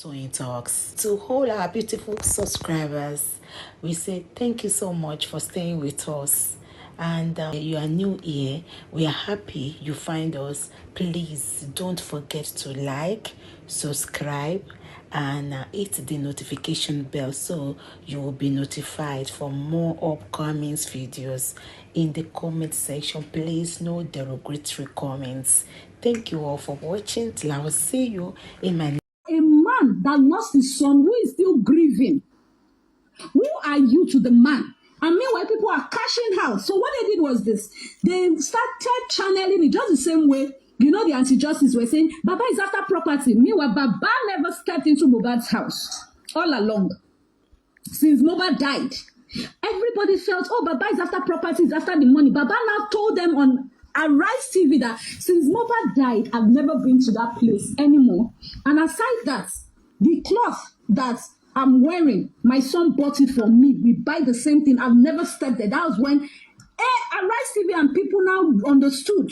Toyeen Talks. To all our beautiful subscribers, we say thank you so much for staying with us. And you are new here, we are happy you find us. Please don't forget to like, subscribe, and hit the notification bell so you will be notified for more upcoming videos. In the comment section, please no derogatory comments. Thank you all for watching. Till I will see you in my a man that lost his son who is still grieving. Who are you to the man? And meanwhile, people are cashing out. So what they did was this. They started channeling it just the same way. You know, the anti-justice were saying, Baba is after property. Meanwhile, Baba never stepped into Mohbad's house all along. Since Mohbad died, everybody felt, oh, Baba is after property, is after the money. Baba now told them on Arise TV that since Mohbad died, I've never been to that place anymore. And aside that, the cloth that I'm wearing, my son bought it for me. We buy the same thing. I've never stepped there. That was when Arise TV and people now understood.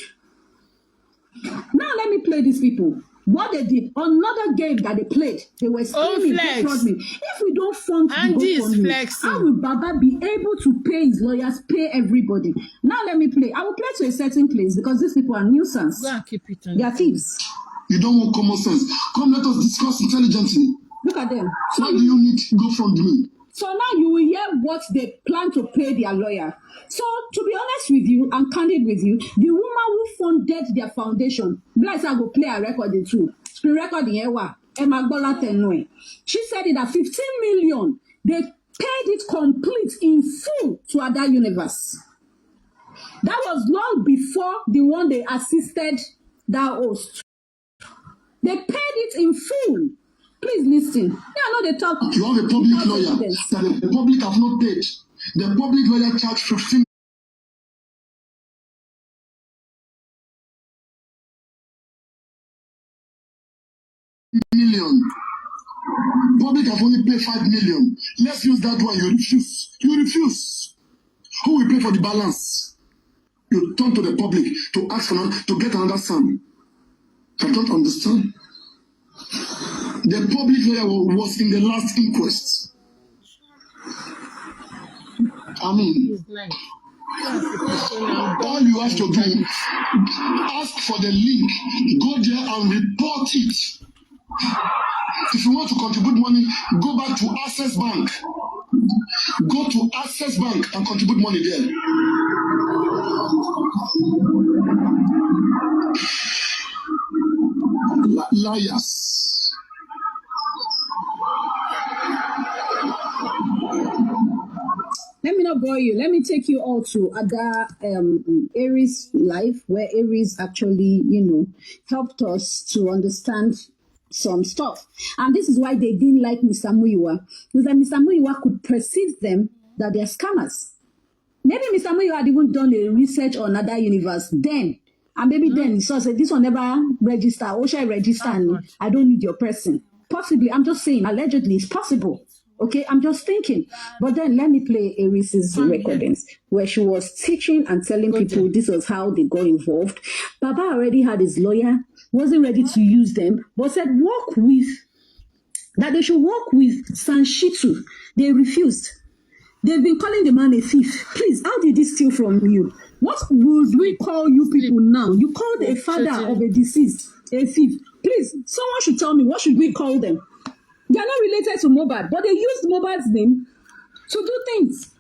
Now let me play these people. What they did, another game that they played, they were screaming, if we don't fund the GoFundMe, how will Baba be able to pay his lawyers, pay everybody? Now let me play. I will play to a certain place because these people are nuisance. They are thieves. You don't want common sense. Come, let us discuss intelligently. Look at them. So why do you need GoFundMe? So now you will hear what they plan to pay their lawyer. So to be honest with you and candid with you, the woman who funded their foundation, Bless I go play a record in two. Screen record in Ewa, Emma Bola Tenwe. She said it at 15 million. They paid it complete in full to Ada Universe. That was long before the one they assisted that host. They paid it in full. Please listen. Yeah, I know they talk. You have a public lawyer that the public have not paid. The public lawyer charged 15 million. Public have only paid 5 million. Let's use that one. You refuse. You refuse. Who will pay for the balance? You turn to the public to ask for to get another sum. I don't understand. The public lawyer was in the last inquest. I mean, all you have to do, ask for the link, go there and report it. If you want to contribute money, go back to Access Bank. Go to Access Bank and contribute money there. Liars. Let me not bore you. Let me take you all to other Aries life, where Aries actually, helped us to understand some stuff. And this is why they didn't like Mr. Muyiwa. Because Mr. Muyiwa could perceive them that they're scammers. Maybe Mr. Muyiwa had even done a research on Ada Universe then. And maybe then he saw said, this one never register. Or should I register? And I don't need your person. Possibly. I'm just saying, allegedly, it's possible. Okay, I'm just thinking. But then let me play Aries' recordings where she was teaching and telling people this was how they got involved. Baba already had his lawyer, wasn't ready to use them, but said that they should work with Sanshitu. They refused. They've been calling the man a thief. Please, how did this steal from you? What would we call you people now? You called a father of a deceased a thief. Please, someone should tell me, what should we call them? They are not related to Mohbad, but they used Mohbad's name to do things.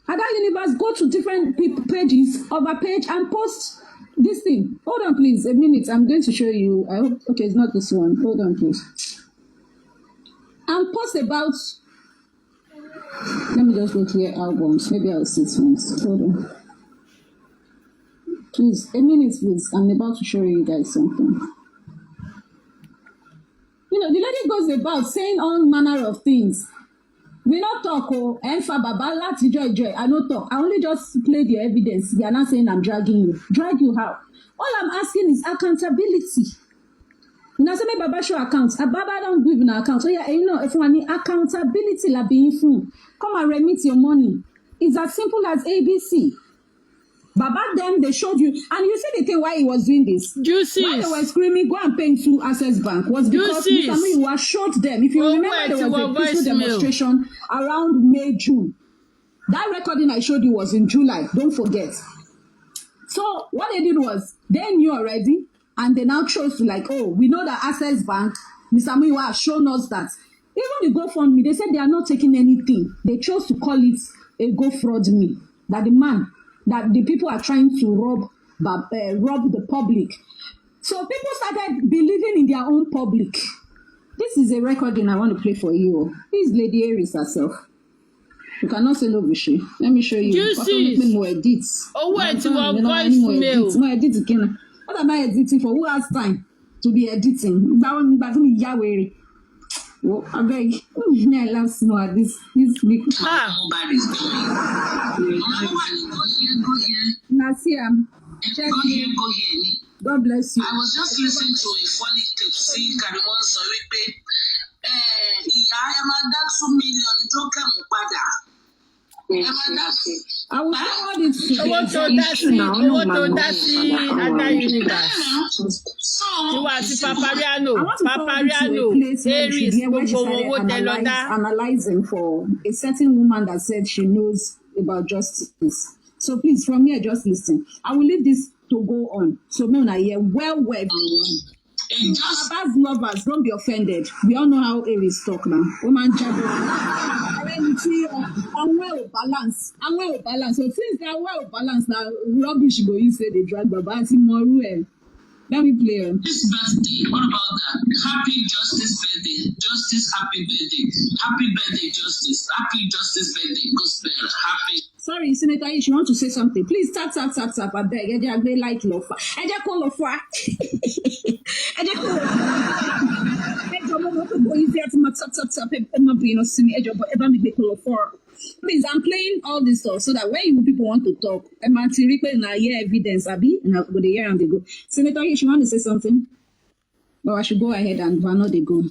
Ada Universe, go to different pages of a page and post this thing. Hold on, please, a minute. I'm going to show you. I hope, okay, it's not this one. Hold on, please. And post about, let me just go to your albums. Maybe I'll see things. Hold on. Please, a minute, please. I'm about to show you guys something. The lady goes about saying all manner of things. We not talk, and for Baba, lati joy. I don't talk. I only just play the evidence. They are not saying I'm dragging you. Drag you how? All I'm asking is accountability. Say me Baba show accounts. Baba don't give an account. So yeah, if you want accountability, la being full. Come and remit your money. It's as simple as ABC. But back then they showed you, and you see the thing why he was doing this. Juices. Why they were screaming, go and pay to Access Bank was because Mr. Muyiwa showed them. If you remember, there was a peaceful demonstration around May, June. That recording I showed you was in July. Don't forget. So what they did was they knew already, and they now chose to like, oh, we know that Access Bank, Mr. Muyiwa has shown us that. Even the GoFundMe, they said they are not taking anything. They chose to call it a GoFraudMe. That the people are trying to rob the public. So people started believing in their own public. This is a recording I want to play for you. This is Lady Aries herself. You cannot say no, Bishi. Let me show you. Juices. More edits. Oh, wait, you are voicemail. More edits again. What am I editing for? Who has time to be editing? Well, I beg. I love snow at this week. Mohbad is going. Go here. Nasia. Go here. God bless you. I was just listening to a funny clip. See, Karimon Soripe. Ìyá ẹ máa dá 2 million tó kẹ́mù padà. Ẹ máa dá. I will forward it to Owó tó dá sí Ada Universe. Tiwa àti Papariano, Aries, gbogbo owó tẹ lọ dá. Analyzing for a certain woman that said she knows about justice. So please, from here, just listen. I will leave this to go on. So men are here well. As lovers, don't be offended. We all know how Aries talk now. Woman jabber. I'm well balanced. So since they're well balanced now, rubbish go you say they drag Baba Moru. Let me play on. This birthday, what about that? Happy Justice birthday. Justice, happy birthday. Happy birthday, Justice. Happy Justice birthday. Gospel. Happy. Sorry, Senator, if you want to say something, please tap. I beg. I beg like Lofa. I just call Lofa. Please, I'm playing all this stuff so that when you people want to talk, I'm hear evidence, Abi, and I'll go there and they go. Senator, if you want to say something, but I should go ahead and Vano they go.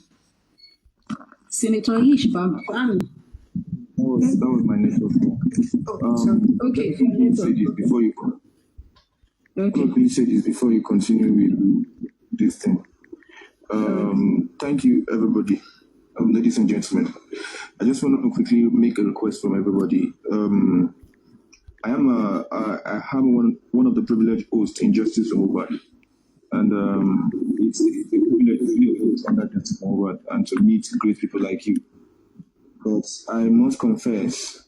Senator Ishbam. That was my network. Okay. Please say this before you. Okay. Please say this before you continue with this thing. Thank you, everybody, ladies and gentlemen. I just want to quickly make a request from everybody. I am one of the privileged hosts in Justice for Mohbad, and it's a privilege to be a host under Justice for Mohbad and to meet great people like you. But I must confess,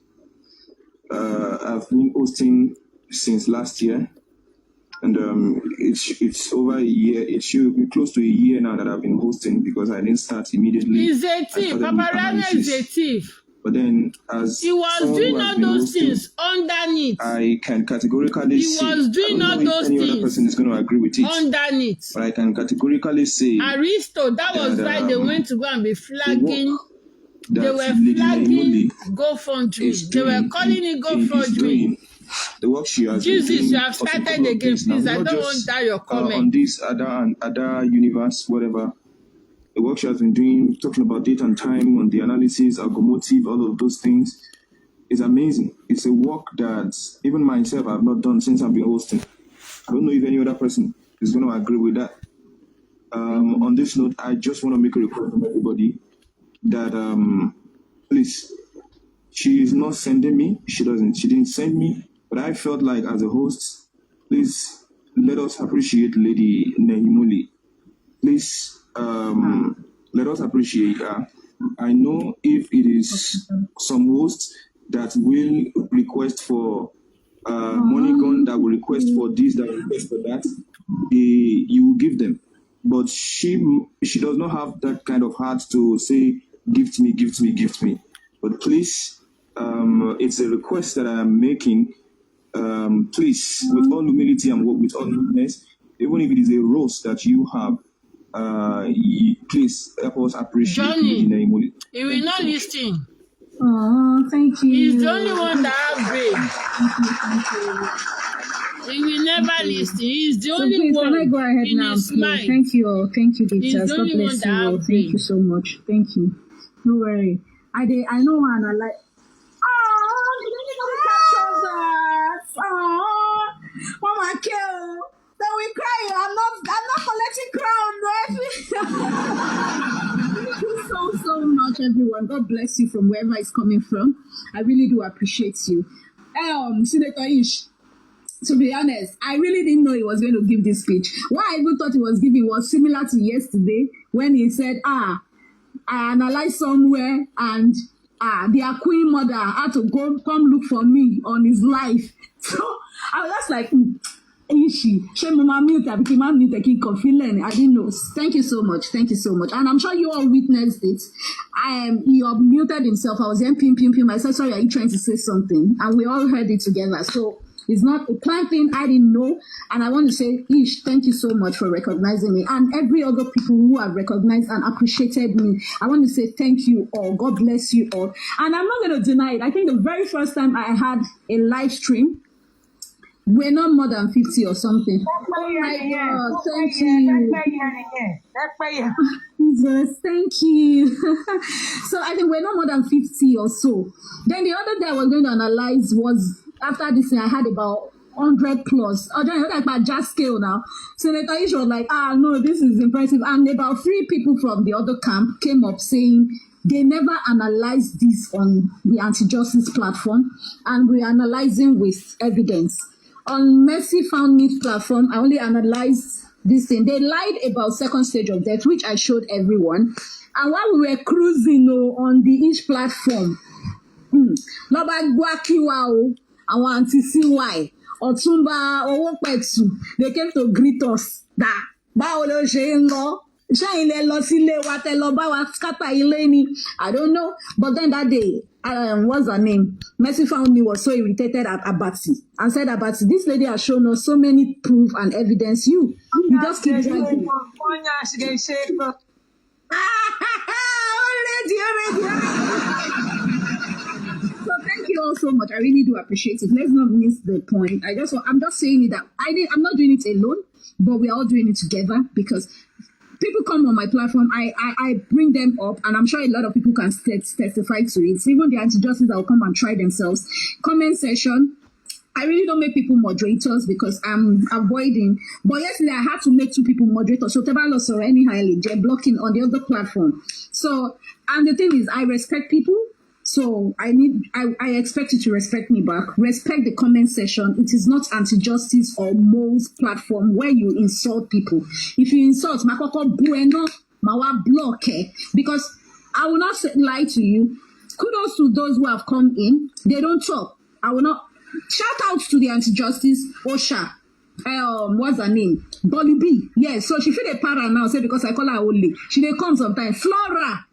I've been hosting since last year, and it's over a year. It should be close to a year now that I've been hosting because I didn't start immediately. He's a thief. Paparana is a thief. But then, as he was doing all those things underneath, I can categorically say he was doing all those any things. Other person is going to agree with it underneath. But I can categorically say Aristo. That was why they went to go and be flagging. They were flagging GoFundMe. They were calling it GoFundMe. The work she has Jesus, been doing you have started again, please. I don't want that your comment. On this other universe, whatever. The work she has been doing, talking about date and time, on the analysis, algomotive, all of those things, is amazing. It's a work that even myself I have not done since I've been hosting. I don't know if any other person is going to agree with that. On this note, I just want to make a request from everybody that please, she is not sending me. She didn't send me. But I felt like as a host, please let us appreciate Lady Nehimuli. Please let us appreciate her. I know if it is some hosts that will request for money gun, that will request for this, that will request for that, you will give them. But she does not have that kind of heart to say, gift me. But please, it's a request that I am making. Please, with all humility and with all humbleness, even if it is a roast that you have, please help us appreciate Johnny, Lady he will not listen. Oh, thank you. He's the only one that have brain. He will never listen. He's the only please, one. Can I go ahead in now, his please? mind. Thank you all. Thank you, teachers. God bless you all. Thank you so much. Thank you. No worry. I know one. I like. Oh, you didn't know the captures. Oh, Mama kill. Then we cry. I'm not collecting crown. No. Thank you so much, everyone. God bless you from wherever it's coming from. I really do appreciate you. Senator Ish, to be honest, I really didn't know he was going to give this speech. What I even thought he was giving was similar to yesterday when he said, I analyzed somewhere and their queen mother had to come look for me on his life. So I was just like, I didn't know. Thank you so much. Thank you so much. And I'm sure you all witnessed it. He muted himself. I was then pim. I said, sorry, are you trying to say something? And we all heard it together. So it's not a planned thing. I didn't know. And I want to say, Ish, thank you so much for recognizing me. And every other people who have recognized and appreciated me, I want to say thank you all. God bless you all. And I'm not going to deny it. I think the very first time I had a live stream, we're not more than 50 or something. Oh my God, thank you. Jesus, thank you. So I think we're not more than 50 or so. Then the other day I was going to analyze was, after this thing, I had about 100 plus. I don't know, like my just scale now. Senator Ish was like, no, this is impressive. And about 3 people from the other camp came up saying, they never analyzed this on the anti-justice platform, and we're analyzing with evidence. On Mercy Found Me platform, I only analyzed this thing. They lied about second stage of death, which I showed everyone. And while we were cruising on the each platform, anti-CY, Otumba, Owopetu, they came to greet us. I don't know. But then that day, what's her name? Mercy Found Me was so irritated at Abati and said, Abati, this lady has shown us so many proof and evidence. You just keep dragging. So thank you all so much. I really do appreciate it. Let's not miss the point. I'm just saying it that I'm not doing it alone, but we're all doing it together because people come on my platform, I bring them up, and I'm sure a lot of people can testify to it. Even the anti-justice that will come and try themselves. Comment section, I really don't make people moderators because I'm avoiding. But yesterday I had to make 2 people moderators. So Tebalos or anyhow, they're blocking on the other platform. So, and the thing is, I respect people. So I expect you to respect me back. Respect the comment section. It is not anti-justice or Mo's platform where you insult people. If you insult, mawa block, because I will not lie to you. Kudos to those who have come in. They don't talk. I will not shout out to the anti-justice Osha. What's her name? Bolly B. Yes, so she feel a para now, say because I call her only. She may come sometimes. Flora.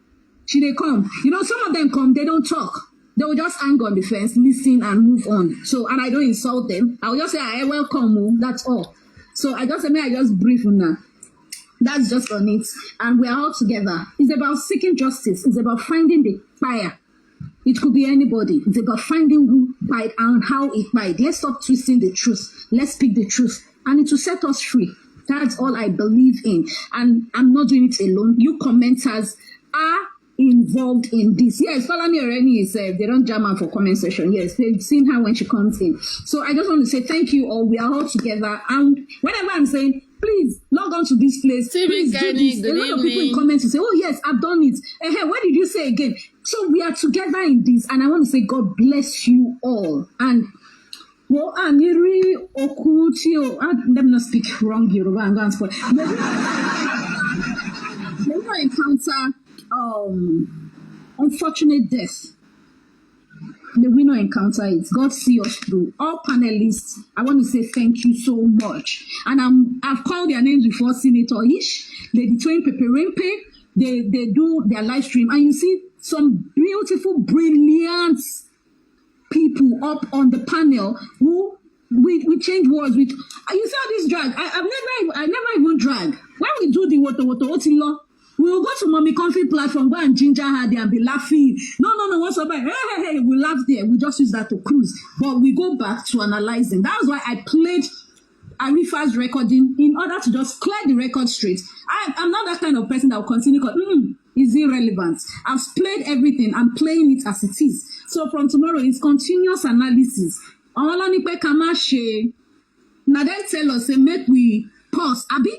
She they come. Some of them come, they don't talk. They will just hang on the fence, listen and move on. So, and I don't insult them. I will just say, I welcome, that's all. So I just brief on that. That's just on it. And we are all together. It's about seeking justice. It's about finding the fire. It could be anybody. It's about finding who bite and how it bite. Let's stop twisting the truth. Let's speak the truth. And it will set us free. That's all I believe in. And I'm not doing it alone. You commenters are involved in this. Yes, follow me already. They don't jam her for comment section. Yes, they've seen her when she comes in. So I just want to say thank you all. We are all together. And whenever I'm saying, please log on to this place. Please do this. A lot of people in comments will say, oh yes, I've done it. What did you say again? So we are together in this. And I want to say, God bless you all. And well, Aniri Okutio, let me not speak wrong Yoruba. I'm going to spoil. Never encounter unfortunate death. The winner encounter it. God see us through. All panelists, I want to say thank you so much. And I've called their names before. Senator Ish, Lady Twain Peperimpe, they do their live stream, and you see some beautiful, brilliant people up on the panel who we change words with. You see how this drag? I never even drag. When we do the woto we will go to Mommy Comfy platform, go and ginger her there and be laughing. No, what's up? Hey, we laugh there. We just use that to cruise. But we go back to analyzing. That was why I played Arifa's recording in order to just clear the record straight. I'm not that kind of person that will continue. It's irrelevant. I've played everything. I'm playing it as it is. So from tomorrow, it's continuous analysis. Now then tell us, say, make we pause, Abi.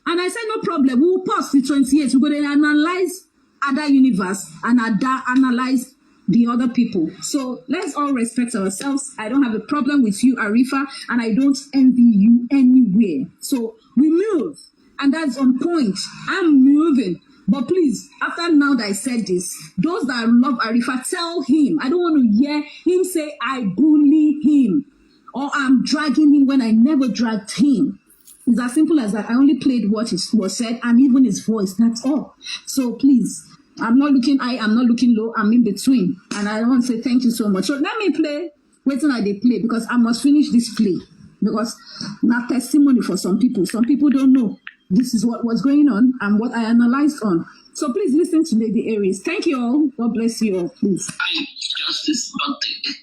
And I said, no problem, we will pause the 28th. We're going to analyze other universe and analyze the other people. So let's all respect ourselves. I don't have a problem with you, Arifa, and I don't envy you anywhere. So we move, and that's on point. I'm moving. But please, after now that I said this, those that love Arifa, tell him. I don't want to hear him say I bully him or I'm dragging him when I never dragged him. It's as simple as that. I only played what was said and even his voice. That's all. So please, I'm not looking high, I'm not looking low, I'm in between. And I want to say thank you so much. So let me play, wait till I play, because I must finish this play. Because not testimony for some people. Some people don't know. This is what was going on and what I analyzed on. So please listen to Lady Aries. Thank you all. God bless you all, please. Justice nothing.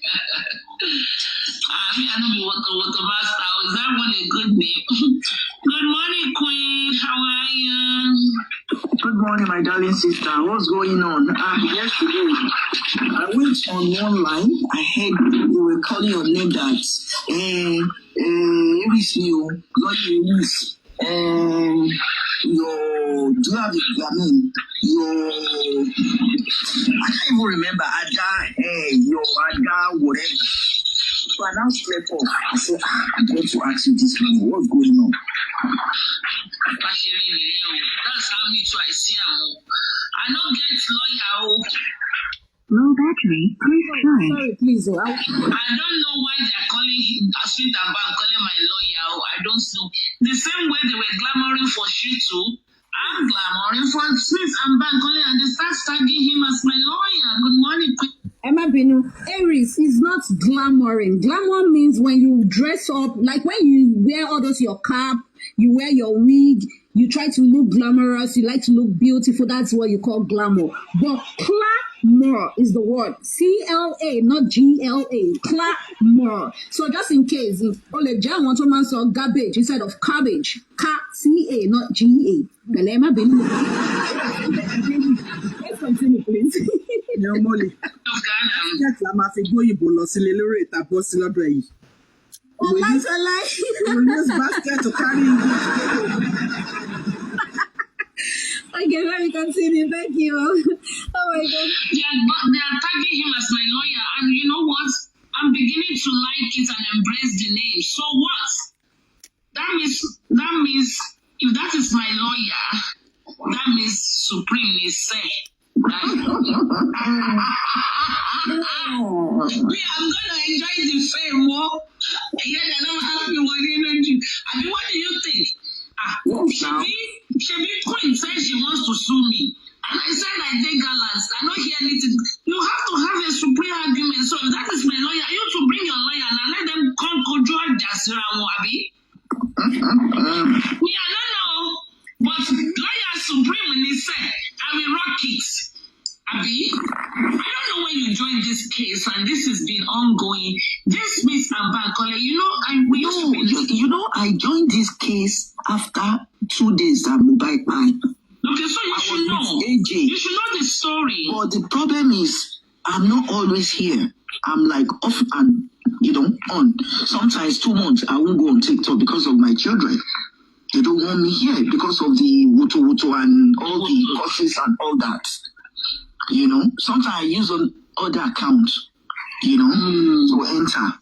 I don't know what the master. Is that one a good name? Good morning, Queen. How are you? Good morning, my darling sister. What's going on? Yesterday, I went on one line. I heard you were calling your name that Aries new, God Aries. Do you have your I can't even remember your Ada, whatever. So I now slept off. I said, I'm going to ask you this morning, what's going on? That's how me too I see him. I don't get lawyer. Low battery, please try. Sorry, please. I don't know why they're calling him Ashwin Tamba and calling my lawyer. I don't know. The same way they were glamoring for Shitu, I'm glamoring for Smith and Bank calling, and they start tagging him as my lawyer. Good morning, Emma Benu, Aries is not glamoring. Glamour means when you dress up, like when you wear all those, your cap, you wear your wig, you try to look glamorous, you like to look beautiful. That's what you call glamour. But glamour is the word. C-L-A, not G-L-A. Glamour. So just in case, Ole Jan want to answer garbage instead of cabbage. C-A, not G-A. Emma Benu. Let's continue, please. No money. That's la ma fi gbóyìnbó lọ sílé lórí ìta bọ́ sí lọ́dọ̀ yìí. We use basket to carry you. Okay, let me continue. Thank you. Oh my God. Yeah, but they are tagging him as my lawyer, and you know what? I'm beginning to like it and embrace the name. So what? That means if that is my lawyer, that means Supreme is say. I'm gonna enjoy the fame more. Yeah, I don't have what energy. I mean, what do you think? Shebi Queen said she wants to sue me. And I said I did gallant. I don't hear anything. You have to have a supreme argument. So if that is my lawyer, you to bring your lawyer and let them come control Jasira Moabi. Me, I don't know. But lawyer supreme in his say, I will rock it. Abi, I don't know when you joined this case, and this has been ongoing. This Miss Ambankole, I joined this case after 2 days at Mohbad time. Okay, so you should know. You should know the story. But the problem is, I'm not always here. I'm like off and on. Sometimes 2 months I won't go on TikTok because of my children. They don't want me here because of the wutu and all the courses and all that. Sometimes I use on other accounts, to enter,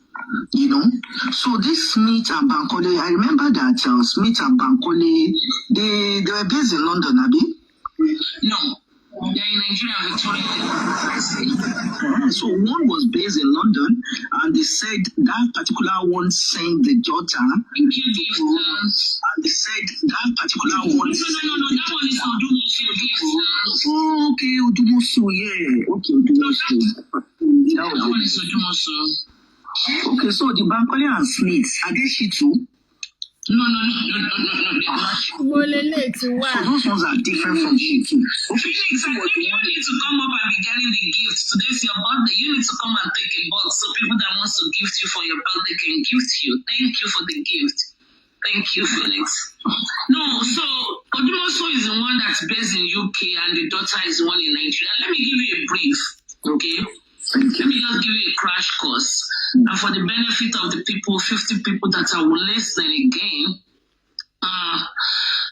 So this Smith and Bankole, I remember that Smith and Bankole, they were based in London, Abi? No. They're in Nigeria, Victoria. So one was based in London, and they said that particular one sent the daughter. And they said that particular one. No, that one is Odumosu. Oh, okay, Odumosu, yeah. Okay, Odumosu. That one is Odumosu. Okay, so the Bankole and Smith, are they she too? No. So those ones are different from she too. Phoenix, I think you need to come up and be getting the gift. Today's your birthday. You need to come and take a box so people that wants to gift you for your birthday can gift you. Thank you for the gift. Thank you, Phoenix. No, so Odumosu is the one that's based in UK and the daughter is the one in Nigeria. Let me give you a brief, okay? Let me just give you a crash course. And for the benefit of the people people, 50 people that are listening again.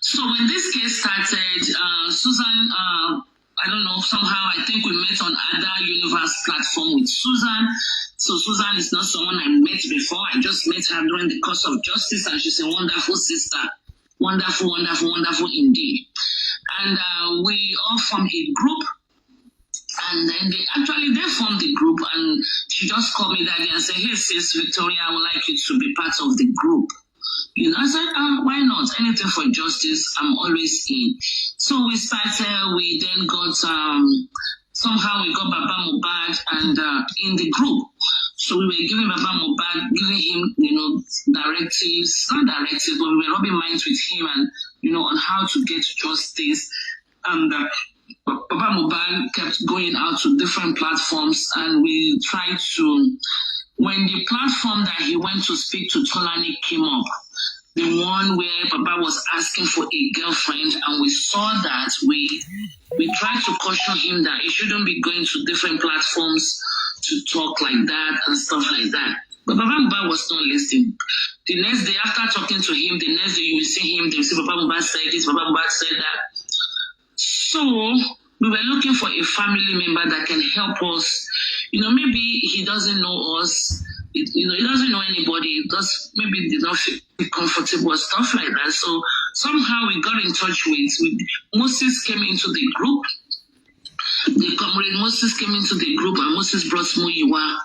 So when this case started, Susan, I don't know, somehow I think we met on Ada Universe platform with Susan. So Susan is not someone I met before. I just met her during the course of justice, and she's a wonderful sister. Wonderful, wonderful, wonderful indeed. And we all formed a group. And then they formed the group, and she just called me that day and said, hey sis, Victoria, I would like you to be part of the group. You know, I said, why not? Anything for justice, I'm always in. So we started, we then got, somehow we got Baba Mohbad and in the group. So we were giving Baba Mohbad, giving him, you know, directives, not directives, but we were rubbing minds with him and, you know, on how to get justice. And Baba Mohbad kept going out to different platforms, and we tried to, when the platform that he went to speak to Tolani came up, the one where Baba was asking for a girlfriend, and we saw that, we tried to caution him that he shouldn't be going to different platforms to talk like that and stuff like that. But Baba Mohbad was not listening. The next day, after talking to him, the next day you will see him, they will say Baba Mohbad said this, Baba Mohbad said that. So we were looking for a family member that can help us. You know, maybe he doesn't know us. You know, he doesn't know anybody. Maybe they don't feel comfortable or stuff like that. So somehow we got in touch with Moses came into the group. The comrade Moses came into the group, and Moses brought Muyiwa,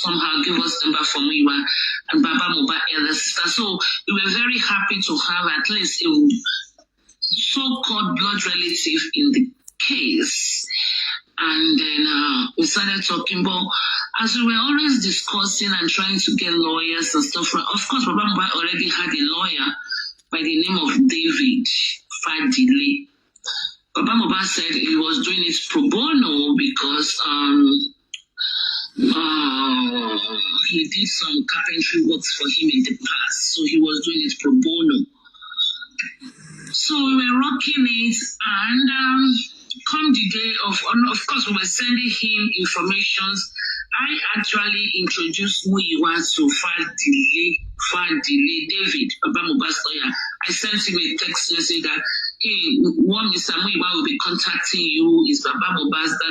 somehow gave us number for Muyiwa and Baba Mohbad elder sister. So we were very happy to have at least a so-called blood relative in the case. And then we started talking about, as we were always discussing and trying to get lawyers and stuff. Of course, Baba Mohbad already had a lawyer by the name of David Fadile. Baba Mohbad said he was doing it pro bono because he did some carpentry works for him in the past. So he was doing it pro bono. So we were rocking it, and come the day of course, we were sending him informations. I actually introduced Muyiwa to Fadile David, Baba Mohbad's lawyer. I sent him a text message that, hey, one Mr. Muyiwa will be contacting you. Is Baba Mohbad's da.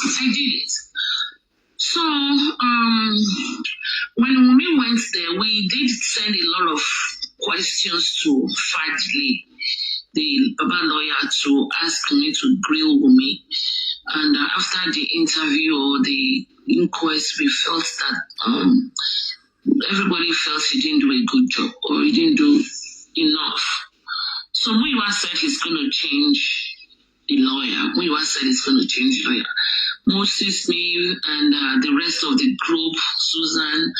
I did it. So when we went there, we did send a lot of questions to Fadile, the Baba lawyer, to ask me to grill me. And after the interview or the inquest, we felt that everybody felt he didn't do a good job or he didn't do enough. So Muyiwa said he's going to change the lawyer. Muyiwa said he's going to change the lawyer. Moses, me, and the rest of the group, Susan,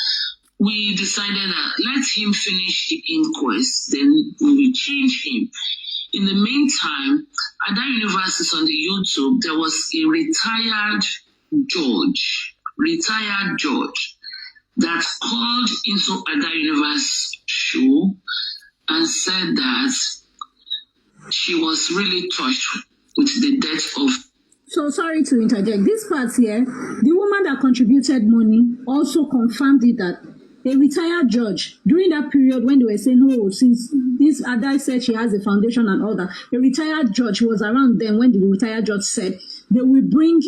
we decided that let him finish the inquest, then we will change him. In the meantime, at that university on the YouTube, there was a retired judge that called into Ada Universe show and said that she was really touched with the death of. So sorry to interject. This part here, the woman that contributed money also confirmed it that a retired judge, during that period when they were saying, oh, since this Ada said she has a foundation and all that, a retired judge was around then when the retired judge said they will bring,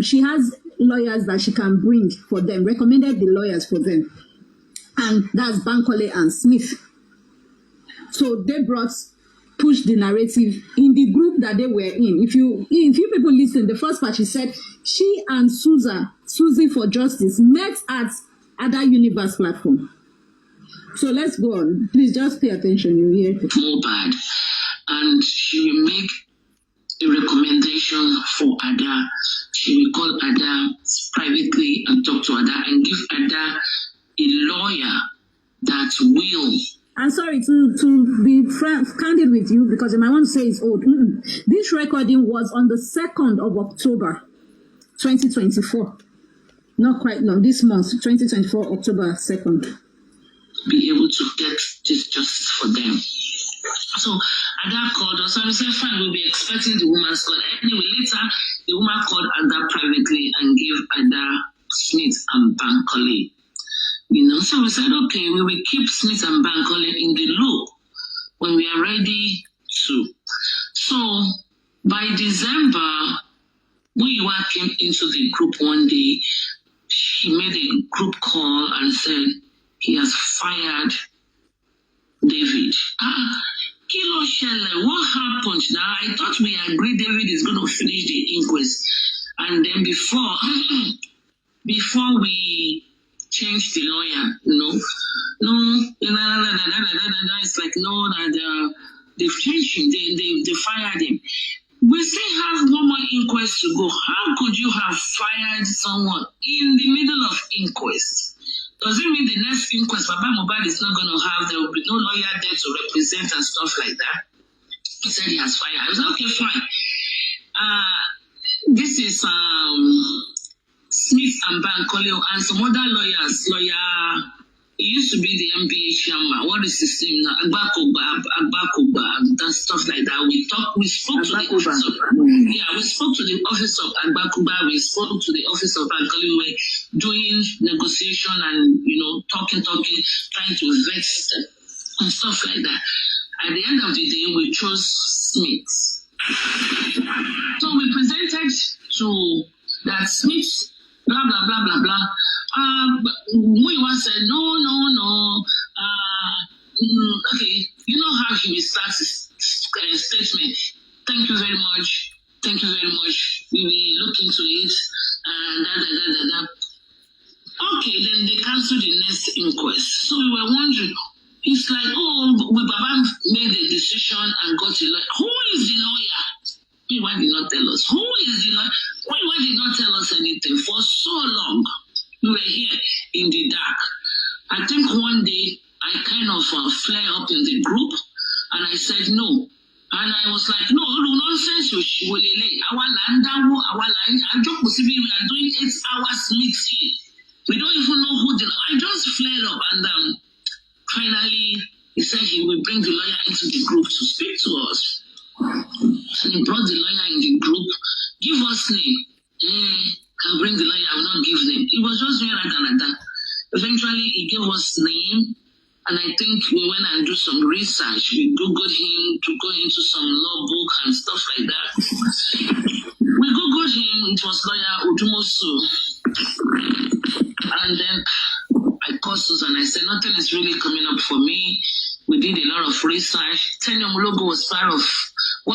she has lawyers that she can bring for them, recommended the lawyers for them. And that's Bankole and Smith. So they pushed the narrative in the group that they were in. If you people listen, the first part she said, she and Susie for Justice met at Ada Universe platform. So let's go on. Please just pay attention. You hear it. Mohbad, and she will make a recommendation for Ada. She will call Ada privately and talk to Ada and give Ada a lawyer that will. I'm sorry to be candid with you because you might want to say it's old. This recording was on the 2nd of October, 2024. Not quite long. This month, 2024, October 2nd. Be able to get this justice for them. So Ada called us and we said, fine, we'll be expecting the woman's call. Anyway, later, the woman called Ada privately and gave Ada Smith and Bankole So we said, okay, we will keep Smith and Bankole in the loop when we are ready to. So by December, Muyiwa came into the group one day. He made a group call and said he has fired David. Kilo Shelle, what happened now? I thought we agreed David is going to finish the inquest. And then before we change the lawyer, it's like, no, that they've changed him, they fired him. We still have one more inquest to go. How could you have fired someone in the middle of inquest? Does it mean the next inquest, Papa Mohbad is not going to have, there will be no lawyer there to represent and stuff like that? He said he has fired. I was like, okay, fine. This is Smith and Bankole and some other lawyers. He used to be the NBA chairman. What is his name now? Agbakoba, and stuff like that. We spoke to the office of, we spoke to the office of Agbakoba. We spoke to the office of Bankole. We were doing negotiation and, talking, trying to vex them and stuff like that. At the end of the day, we chose Smith. So we presented to that Smith, blah, blah, blah, blah, blah. Muyiwa said, no. Okay, you know how he will start his statement. Thank you very much. We will look into it. Okay, then they canceled the next inquest. So we were wondering, it's like, Baba made a decision and got a lawyer. Who is the lawyer? Why did not tell us? Who is the lawyer? Why did not tell us anything for so long? We were here in the dark. I think one day I kind of flare up in the group and I said no. And I was like, no nonsense. We are doing 8 hours meeting. We don't even know who I just flared up and finally he said he will bring the lawyer into the group to speak to us. And he brought the lawyer in the group. Give us name. Can bring the lawyer, I will not give name. He was just doing like that. Eventually, he gave us name, and I think we went and do some research. We Googled him to go into some law book and stuff like that. We Googled him, it was lawyer Odumosu. And then I called Susan, I said, nothing is really coming up for me. We did a lot of research. Tenyomologo was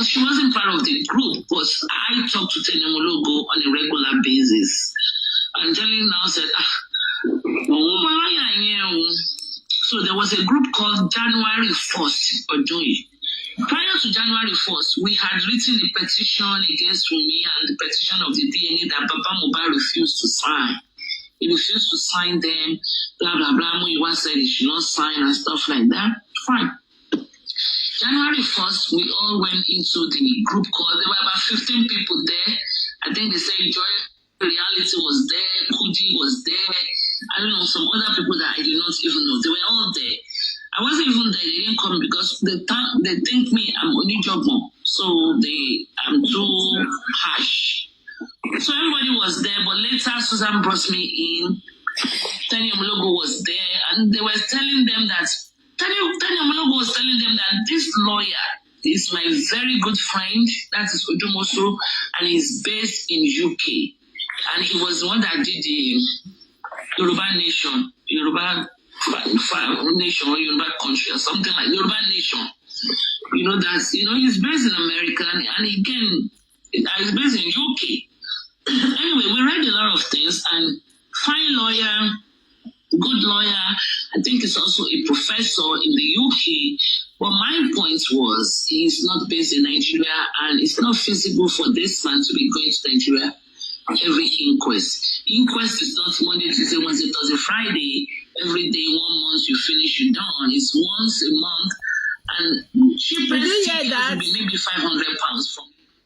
she wasn't part of the group, but I talked to Tenyomologo on a regular basis. And telling now said, so there was a group called January 1st, Ojoy. Prior to January 1st, we had written a petition against Wunmi and the petition of the DNA that Papa Mohbad refused to sign. He refused to sign them, blah, blah, blah. Muyiwa said he should not sign and stuff like that. Fine. January 1st, we all went into the group call. There were about 15 people there. I think they said Joy Reality was there, Kuji was there. I don't know, some other people that I did not even know. They were all there. I wasn't even there. They didn't come because they think me, I'm only job mom. So I'm too harsh. So everybody was there, but later Susan brought me in. Tenyomologo was there, and they were telling them that Tenyomologo was telling them that this lawyer is my very good friend, that is Odumosu, and he's based in UK. And he was the one that did the Yoruba Nation, Yoruba Nation or Yoruba country or something like Yoruba Nation. He's based in America and again, he's based in UK. Anyway, we read a lot of things and fine lawyer, good lawyer. I think he's also a professor in the UK. But my point was, he's not based in Nigeria and it's not feasible for this man to be going to Nigeria every inquest. Inquest is not Monday, Tuesday, Wednesday, Thursday, Friday. Every day, 1 month, you finish, you're done. It's once a month. And cheapest ticket would be maybe £500 from.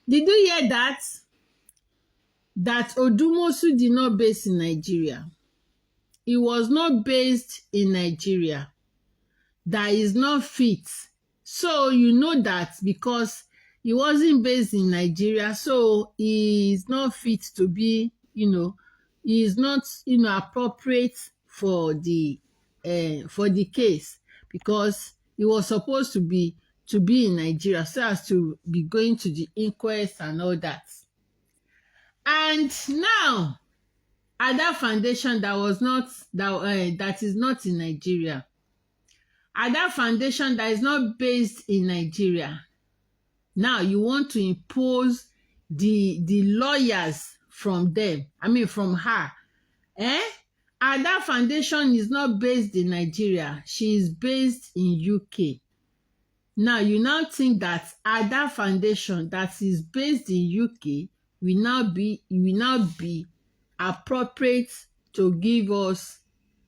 Did you hear that? That Odumosu did not base in Nigeria. He was not based in Nigeria. That is not fit. So you know that because he wasn't based in Nigeria, so he is not fit to be, he is not, appropriate for the case, because he was supposed to be in Nigeria so as to be going to the inquest and all that. And now, Ada Foundation that is not in Nigeria, Ada Foundation that is not based in Nigeria, now you want to impose the lawyers from them, from her. Ada Foundation is not based in Nigeria. She is based in UK. Now, you now think that Ada Foundation that is based in UK will now be appropriate to give us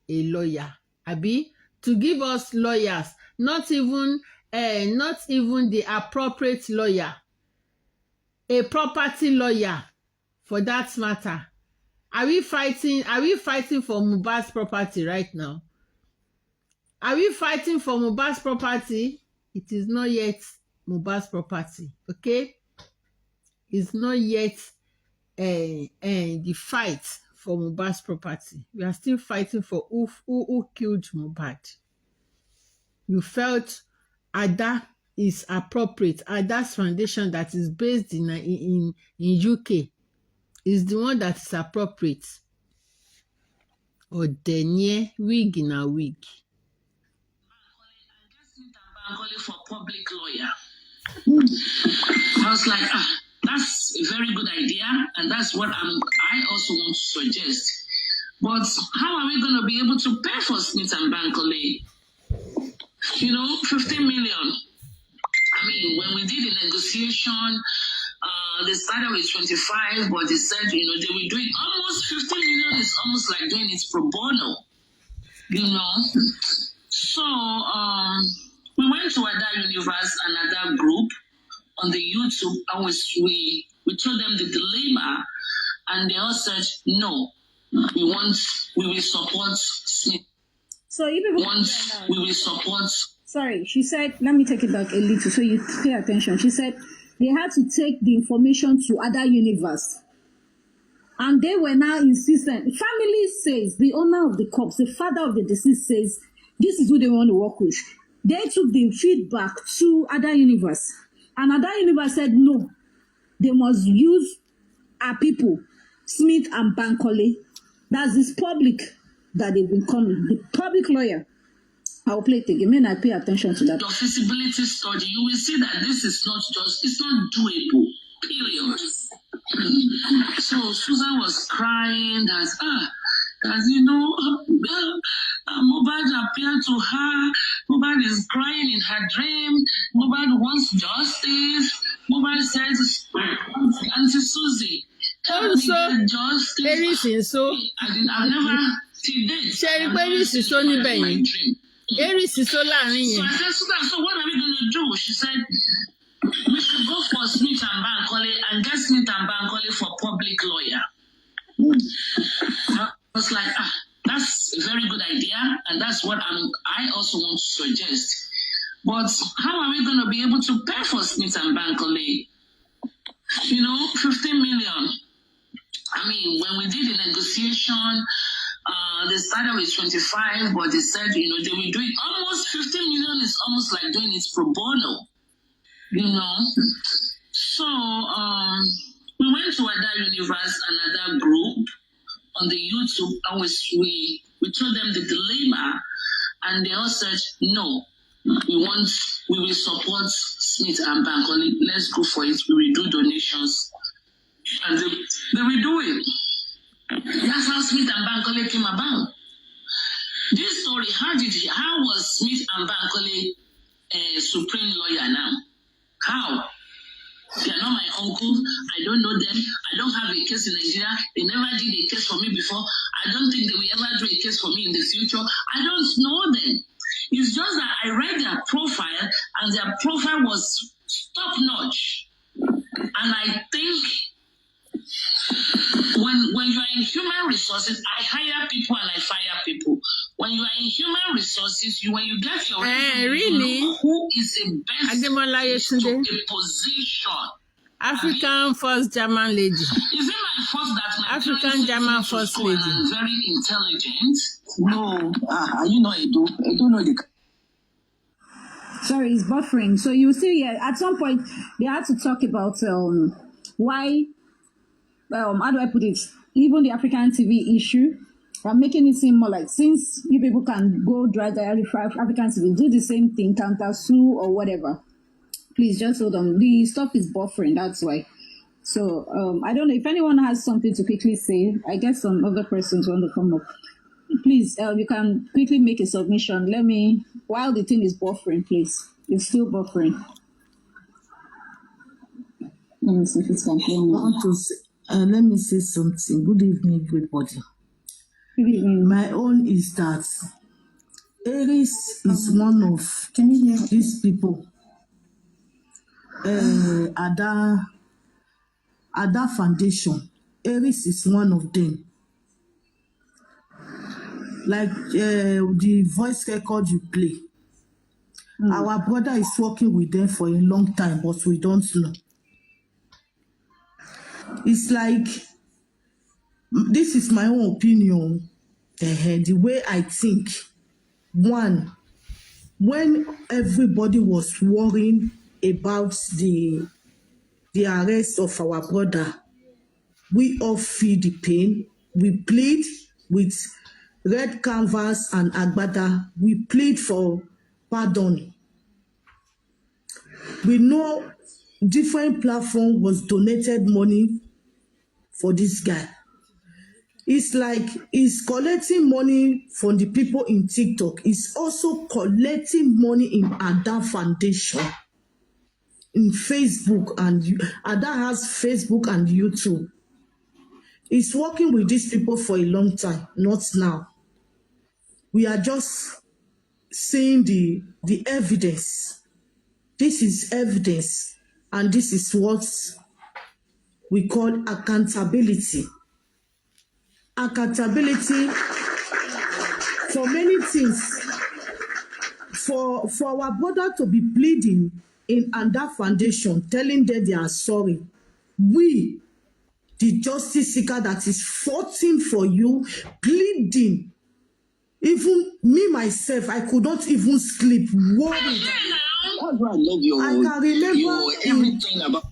a lawyer. To give us lawyers, not even the appropriate lawyer, a property lawyer for that matter. Are we fighting for Mohbad's property right now? Are we fighting for Mohbad's property? It is not yet Mohbad's property, okay? It's not yet the fight for Mohbad's property. We are still fighting for who killed Mohbad. You felt Ada is appropriate. Ada's foundation that is based in UK is the one that is appropriate. Or denye wig na wig. For public lawyer. I was like, that's a very good idea, and that's what I also want to suggest. But how are we going to be able to pay for Smith and Bankole? 15 million. When we did the negotiation, they started with 25, but they said, they will do it. Almost 15 million is almost like doing it pro bono, So, we went to Ada Universe, another group on the YouTube, and we told them the dilemma, and they all said, no, we will support Smith. So even we will support. Sorry, she said, let me take it back a little so you pay attention. She said they had to take the information to Ada Universe. And they were now insistent. Family says, the owner of the corpse, the father of the deceased says, this is who they want to work with. They took the feedback to Ada Universe. And Ada Universe said, no, they must use our people, Smith and Bankole. That's this public that they've been calling, the public lawyer. I'll play it again. May I pay attention to that? Your feasibility study, you will see that this is it's not doable, period. So Susan was crying that, Mohbad appeared to her. Mohbad is crying in her dream. Mohbad wants justice. Mohbad says, Auntie Susie, justice. I've never seen this. So I said, Susan, so what are we going to do? She said, we should go for Smith and Bankole and get Smith and Bankole for public lawyer. I was like, that's a very good idea, and that's what I also want to suggest. But how are we going to be able to pay for Smith and Bankole? 15 million. When we did the negotiation, they started with 25, but they said, they will do it. Almost 15 million is almost like doing it pro bono, So, we went to Ada Universe, another group on the YouTube, and we told them the dilemma, and they all said, no, we will support Smith and Bankole. Let's go for it. We will do donations. And they will do it. That's how Smith and Bankole came about. This story, how was Smith and Bankole supreme lawyer now? How? They are not my uncle. I don't know them. I don't have a case in Nigeria. They never did a case for me before. I don't think they will ever do a case for me in the future. I don't know them. It's just that I read their profile, and their profile was top-notch. And I think when you are in human resources, I hire people and I fire people. When you are in human resources, when you get your really? You know who is a best to a position. African first German lady. Is it my fault that my African German first lady? I'm very intelligent? No, are you not Edo? Edo know the. Sorry, it's buffering. So you see, yeah, at some point they had to talk about why how do I put it? Even the African TV issue, I'm making it seem more like, since you people can go drive the African TV, do the same thing, counter sue or whatever. Please just hold on. The stuff is buffering, that's why. So I don't know if anyone has something to quickly say. I guess some other persons want to come up. Please, you can quickly make a submission. Let me, while the thing is buffering, please. It's still buffering. Let me see if it's complaining. Let me say something. Good evening, everybody. Good evening. My own is that Aries is one of these people. Ada Foundation. Aries is one of them. Like the voice record you play. Our brother is working with them for a long time, but we don't know. It's like, this is my own opinion. The way I think. One, when everybody was worrying about the arrest of our brother, we all feel the pain. We plead with red canvas and agbada. We plead for pardon. We know different platform was donated money for this guy. It's like he's collecting money from the people in TikTok. He's also collecting money in Ada Foundation, in Facebook, and Ada has Facebook and YouTube. He's working with these people for a long time, not now. We are just seeing the evidence. This is evidence, and this is what we call accountability. Accountability for many things. For our brother to be pleading in Ada Foundation, telling them they are sorry. We, the justice seeker that is fighting for you, pleading. Even me, myself, I could not even sleep, worried. That's why I love your, I can remember your everything about.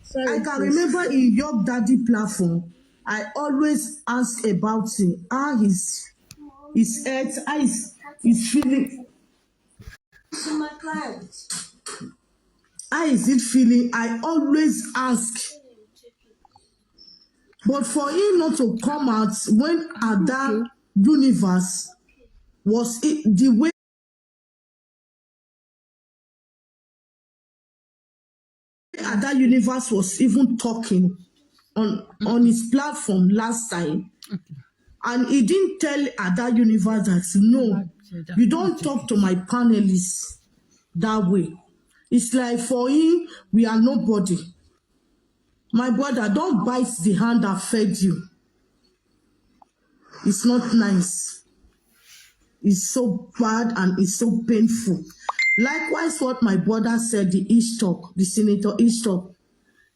Sorry, I can remember in Your Daddy platform, I always ask about him, how his health, how his feeling. To my clients. How is it feeling? I always ask. But for him not to come out when Ada Universe was the way Ada Universe was even talking on his platform last time, and he didn't tell Ada Universe that no, you don't talk to my panelists that way. It's like for him, we are nobody. My brother, don't bite the hand that fed you. It's not nice. It's so bad and it's so painful. Likewise, what my brother said, the Senator Ishtok,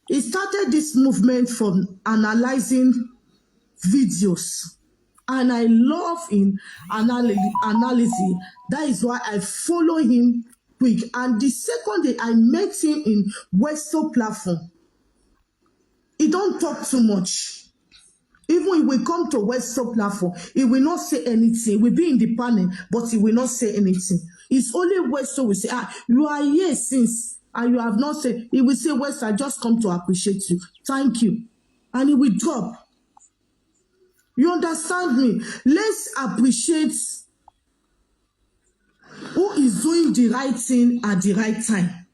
he started this movement from analyzing videos. And I love him analysis. That is why I follow him quick. And the second day I met him in Westo platform, he don't talk too much. Even if we come to Westo platform, he will not say anything. He will be in the panel, but he will not say anything. It's only Westo will say, you are here since, and you have not said. He will say, Westo, I just come to appreciate you. Thank you. And he will drop. You understand me? Let's appreciate who is doing the right thing at the right time.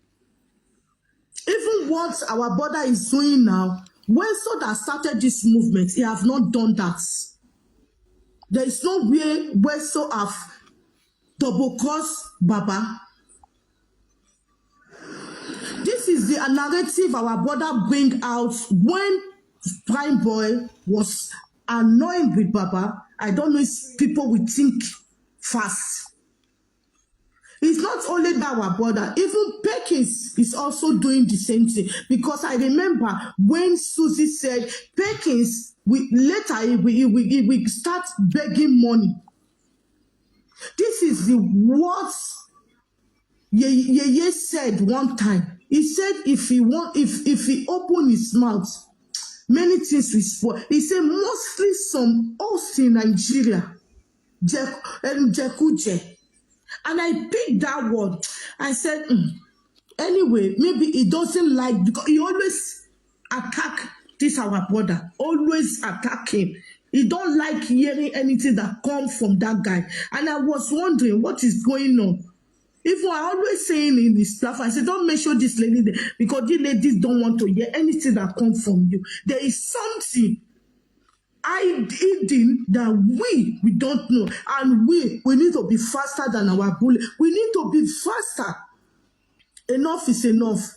Even what our brother is doing now, Westo that started this movement, he have not done that. There is no way Westo have double crossed Baba. This is the narrative our brother bring out when Prime Boy was annoyed with Baba. I don't know if people will think fast. It's not only that our brother, even Perkins is also doing the same thing. Because I remember when Susie said, Perkins, we start begging money. This is the worst Yeye said one time. He said if he open his mouth, many things will spoil. He said mostly some us in Nigeria, Jekuje. And I picked that word. I said, anyway, maybe he doesn't like, because he always attack this our brother, always attack him. He don't like hearing anything that comes from that guy. And I was wondering what is going on. If I always saying in this platform, I say, don't mention this lady there, because these ladies don't want to hear anything that comes from you. There is something hidden that we don't know, and we need to be faster than our bullet. We need to be faster. Enough is enough.